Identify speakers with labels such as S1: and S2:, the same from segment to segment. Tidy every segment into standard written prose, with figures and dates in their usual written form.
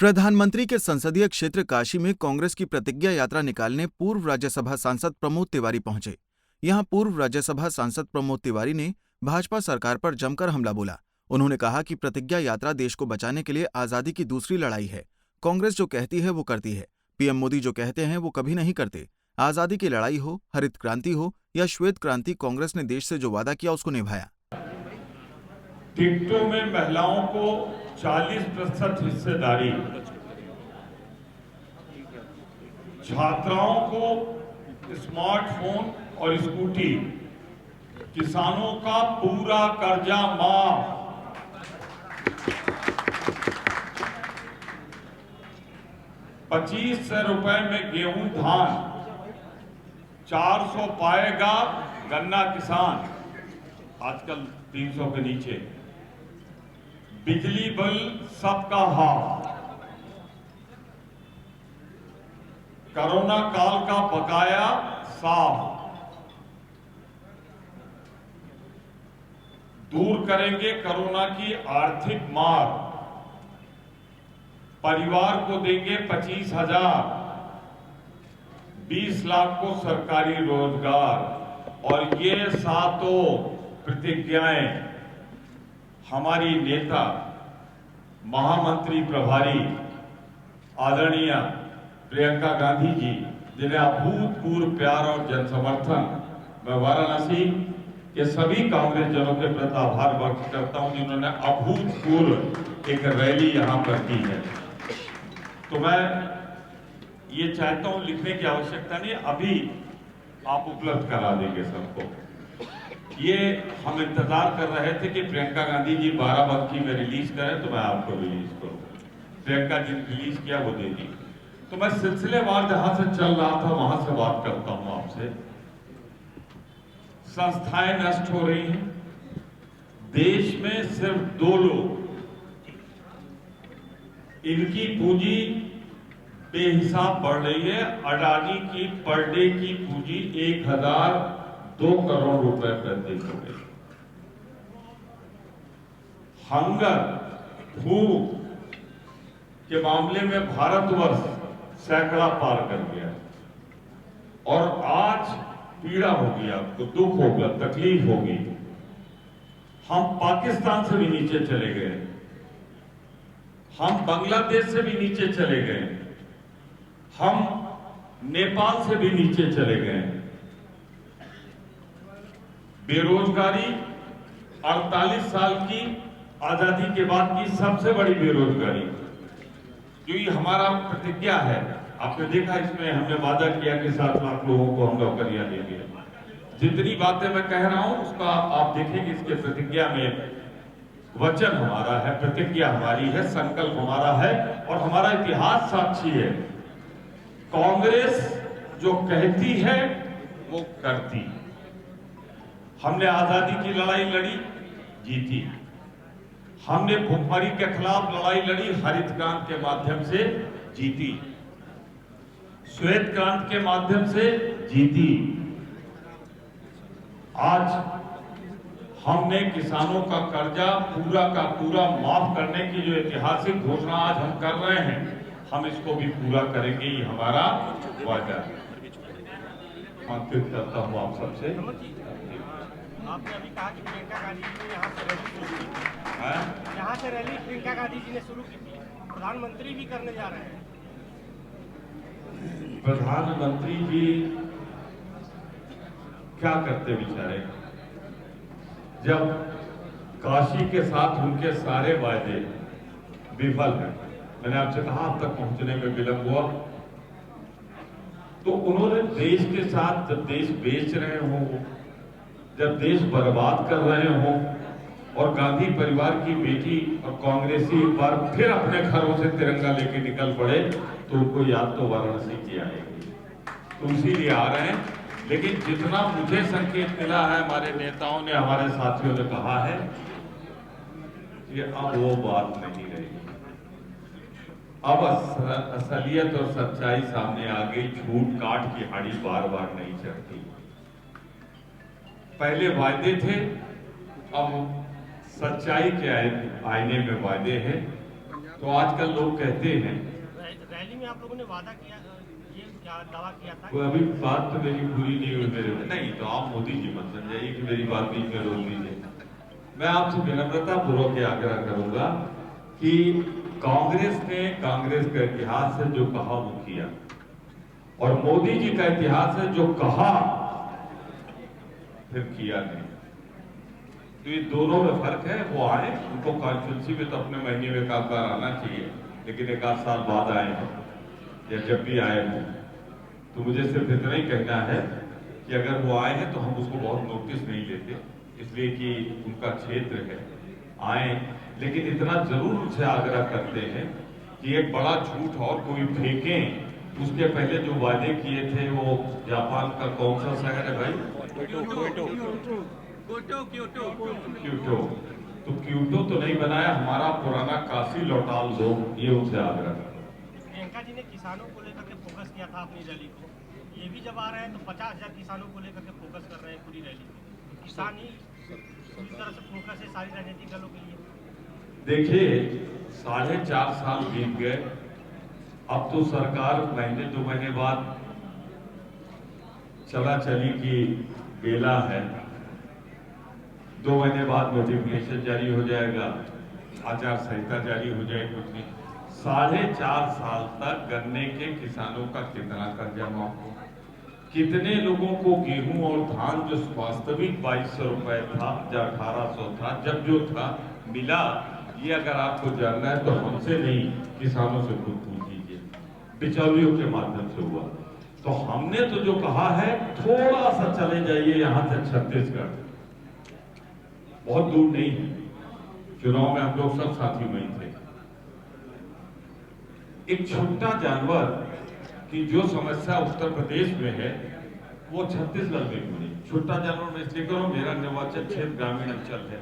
S1: प्रधानमंत्री के संसदीय क्षेत्र काशी में कांग्रेस की प्रतिज्ञा यात्रा निकालने पूर्व राज्यसभा सांसद प्रमोद तिवारी पहुंचे। यहां पूर्व राज्यसभा सांसद प्रमोद तिवारी ने भाजपा सरकार पर जमकर हमला बोला। उन्होंने कहा कि प्रतिज्ञा यात्रा देश को बचाने के लिए आजादी की दूसरी लड़ाई है। कांग्रेस जो कहती है वो करती है। पीएम मोदी जो कहते हैं वो कभी नहीं करते। आजादी की लड़ाई हो, हरित क्रांति हो या श्वेत क्रांति, कांग्रेस ने देश से जो वादा किया उसको निभाया।
S2: टिकटों में महिलाओं को 40% हिस्सेदारी, छात्राओं को स्मार्टफोन और स्कूटी, किसानों का पूरा कर्जा माफ, 2500 रुपए में गेहूं धान, 400 पाएगा गन्ना किसान, आजकल 300 के नीचे, बिजली बिल सबका हाफ, कोरोना काल का बकाया साफ, दूर करेंगे कोरोना की आर्थिक मार, परिवार को देंगे 25,000, 20 लाख को सरकारी रोजगार। और ये सातों प्रतिज्ञाएं हमारी नेता, महामंत्री प्रभारी आदरणीय प्रियंका गांधी जी, जिन्हें अभूतपूर्व प्यार और जनसमर्थन, मैं वाराणसी के सभी कांग्रेस जनों के प्रति आभार व्यक्त करता हूं जिन्होंने अभूतपूर्व एक रैली यहां पर की है। तो मैं ये चाहता हूं, लिखने की आवश्यकता नहीं, अभी आप उपलब्ध करा देंगे सबको। ये हम इंतजार कर रहे थे कि प्रियंका गांधी जी 12 में रिलीज करें तो मैं आपको रिलीज करूं। प्रियंका जी ने रिलीज किया, वो दे दी। तो मैं सिलसिलेवार जहां से चल रहा था वहां से बात करता हूं आपसे। संस्थाएं नष्ट हो रही हैं। देश में सिर्फ 2 लोग, इनकी पूंजी बेहिसाब बढ़ रही है। अडानी की पर डे की पूंजी 1,002 करोड़ रुपए प्रति हो गई। हंगर, भूख के मामले में भारतवर्ष सैकड़ा पार कर गया और आज पीड़ा होगी, आपको दुख होगा, तकलीफ होगी। हम पाकिस्तान से भी नीचे चले गए, हम बांग्लादेश से भी नीचे चले गए, हम नेपाल से भी नीचे चले गए। बेरोजगारी 48 साल की आजादी के बाद की सबसे बड़ी बेरोजगारी, जो ये हमारा प्रतिज्ञा है। आपने देखा, इसमें हमने वादा किया कि 7 लाख लोगों को हम नौकरियां देंगे। जितनी बातें मैं कह रहा हूं उसका आप देखेंगे, इसके प्रतिज्ञा में वचन हमारा है, प्रतिज्ञा हमारी है, संकल्प हमारा है और हमारा इतिहास साक्षी है। कांग्रेस जो कहती है वो करती। हमने आजादी की लड़ाई लड़ी, जीती। हमने भूखमरी के खिलाफ लड़ाई लड़ी, हरित क्रांति के माध्यम से जीती। श्वेत क्रांति के माध्यम से जीती। आज हमने किसानों का कर्जा पूरा का पूरा माफ करने की जो ऐतिहासिक घोषणा आज हम कर रहे हैं, हम इसको भी पूरा करेंगे, ये हमारा वादा है। आंतरिक करता हूं आप सबसे।
S3: आपने अभी कहा कि प्रियंका गांधी जी ने यहाँ से रैली प्रियंका गांधी जी ने शुरू की थी, प्रधानमंत्री भी करने जा रहे हैं।
S2: प्रधानमंत्री जी क्या करते बेचारे, जब काशी के साथ उनके सारे वायदे विफल हैं। मैंने आपसे कहा अब तक पहुंचने में विलंब हुआ, तो उन्होंने देश के साथ, जब देश बेच रहे हों, जब देश बर्बाद कर रहे हों और गांधी परिवार की बेटी और कांग्रेसी एक बार फिर अपने घरों से तिरंगा लेके निकल पड़े, तो उनको याद तो वाराणसी की आएगी, तो इसीलिए आ रहे हैं। लेकिन जितना मुझे संकेत मिला है, हमारे नेताओं ने, हमारे साथियों ने कहा है कि अब वो बात नहीं रहेगी। अब असलियत और सच्चाई सामने आ गई। झूठ काट की हाड़ी बार बार नहीं चढ़ती। पहले वायदे थे, अब सच्चाई के आईने में वायदे हैं। तो आजकल लोग कहते हैं,
S3: रैली में आप लोगों ने वादा किया, ये क्या दावा किया था?
S2: वो अभी बात तो मेरी पूरी नहीं हुई मेरे में। नहीं तो आप मोदी जी मत समझाइए कि मेरी बात बीच में रोक दीजिए। मैं आपसे विनम्रता पूर्वक ये आग्रह करूंगा कि कांग्रेस ने कांग्रेस का इतिहास है जो कहा वो किया, और मोदी जी का इतिहास है जो कहा फिर किया नहीं। तो ये दोनों में फर्क है। वो आए, उनको कॉन्स्टिट्यूंसी में तो अपने महीने में एक बार आना चाहिए, लेकिन एक आध साल बाद आए हैं या जब भी आए हैं, तो मुझे सिर्फ इतना ही कहना है कि अगर वो आए हैं तो हम उसको बहुत नोटिस नहीं लेते, इसलिए कि उनका क्षेत्र है, आए। लेकिन इतना जरूर उनसे आग्रह करते हैं कि एक बड़ा झूठ और कोई फेंकें, उसके पहले जो वादे किए थे वो जापान का कौन सा शहर है भाई? क्योटो। तो क्योटो तो नहीं बनाया, हमारा पुराना काशी लौटा दो, ये उनसे आग्रह।
S3: प्रियंका जी ने किसानों को लेकर के फोकस किया था अपनी रैली को, ये भी जब आ रहे हैं तो 50,000 किसानों को लेकर के फोकस कर रहे हैं पूरी रैली में। किसान ही पूरी तरह से फोकस है सारी राजनीतिक दलों के लिए।
S2: देखिए 4.5 साल बीत गए, अब तो सरकार महीने 2 महीने बाद चला चली की बेला है, 2 महीने बाद नोटिफिकेशन जारी हो जाएगा, आचार संहिता जारी हो जाएगी। कुछ नहीं, 4.5 साल तक गन्ने के किसानों का कितना कर्जा माफ हो, कितने लोगों को गेहूं और धान जो वास्तविक 2200 रुपए था या 1800 था, जब जो था मिला, ये अगर आपको जानना है तो हमसे नहीं किसानों से खुद पूछ लीजिए, बिचौलियों के माध्यम से हुआ। तो हमने तो जो कहा है, थोड़ा सा चले जाइए यहां से छत्तीसगढ़, बहुत दूर नहीं है, चुनाव में हम लोग सब साथी वहीं थे। एक छोटा जानवर की जो समस्या उत्तर प्रदेश में है वो छत्तीसगढ़ में भी नहीं। छोटा जानवर में इसलिए करो, मेरा निर्वाचन क्षेत्र ग्रामीण अंचल है,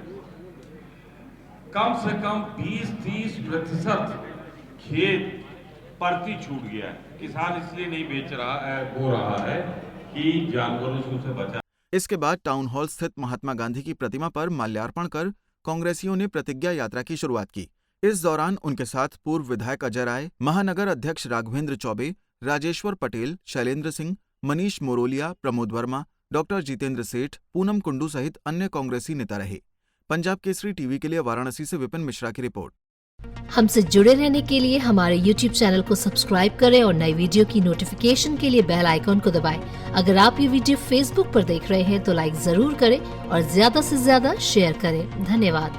S2: कम से कम 20-30% खेत परती छूट गया है। किसान इसलिए नहीं बेच रहा है, बो रहा है कि जानवरों से उसे बचा।
S1: इसके बाद टाउन हॉल स्थित महात्मा गांधी की प्रतिमा पर माल्यार्पण कर कांग्रेसियों ने प्रतिज्ञा यात्रा की शुरुआत की। इस दौरान उनके साथ पूर्व विधायक अजय राय, महानगर अध्यक्ष राघवेंद्र चौबे, राजेश्वर पटेल, शैलेंद्र सिंह, मनीष मोरोलिया, प्रमोद वर्मा, डॉक्टर जितेंद्र सेठ, पूनम कुंडू सहित अन्य कांग्रेसी नेता रहे। पंजाब केसरी टीवी के लिए वाराणसी से विपिन मिश्रा की रिपोर्ट।
S4: हमसे जुड़े रहने के लिए हमारे YouTube चैनल को सब्सक्राइब करें और नई वीडियो की नोटिफिकेशन के लिए बेल आइकॉन को दबाएं। अगर आप ये वीडियो Facebook पर देख रहे हैं तो लाइक जरूर करें और ज्यादा से ज्यादा शेयर करें। धन्यवाद।